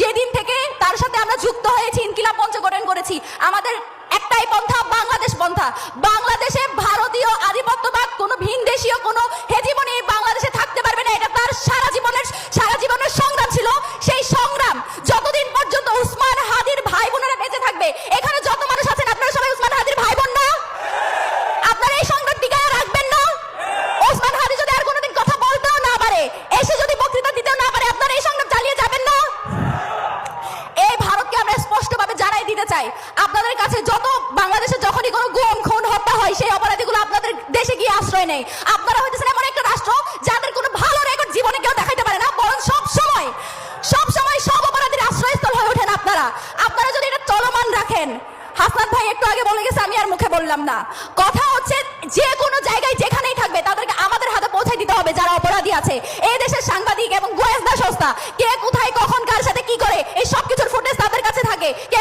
যেদিন থেকে তার সাথে আমরা যুক্ত হয়েছি, ইনকিলাব মঞ্চ গঠন করেছি, আমাদের একটাই পন্থা, বাংলাদেশ পন্থা। বাংলাদেশে ভারতীয় আধিপত্যবাদ, কোনো ভিনদেশীয় কোনো হেজিমনি বাংলাদেশে থাকতে পারবে না। এটা তার সারা জীবনের সংগ্রাম ছিল। সেই সংগ্রাম যতদিন পর্যন্ত উসমান হাদির ভাই বোনেরা বেঁচে থাকবে, এখানে যত মানুষ আছেন আপনারা সবাই উসমান হাদির ভাই বোন না? আপনারা এই সংগ্রাম টিকায় রাখবেন না? ওসমান হাদি যদি আর কোনোদিন কথা বলতেও না পারে, এসে যদি বক্তৃতা দিতেও না পারে, আপনারা এই সংগ্রাম চালিয়ে যাবেন না? এই ভারতকে আমরা স্পষ্টভাবে জানাই দিতে চাই, আপনাদের কাছে যত বাংলাদেশে যখনই কোনো গুম খুন হত্যা হয়, সেই অপরাধীগুলো আপনাদের দেশে গিয়ে আশ্রয় নেয়। আপনারা হইতেছেন এমন একটা রাষ্ট্র যাদের কোনো ভালো রেকর্ড জীবনে কেউ দেখাইতে পারে না, বরং সব সময় সব অপরাধীর আশ্রয়স্থল হয়ে ওঠেন আপনারা। আপনারা যদি এটা চলমান রাখেন, হাসনাত ভাই একটু আগে বলে গেছে, আমি আর মুখে বললাম না। কথা হচ্ছে যে কোনো জায়গায় যেখানেই থাকবে তাদেরকে আমাদের হাতে পৌঁছে দিতে হবে যারা অপরাধী আছে। এই দেশের সাংবাদিক এবং গোয়েন্দা সংস্থা কে কোথায় কখন কার সাথে কি করে, এই সব কিছুর ফুটেজ তাদের কাছে থাকে। কে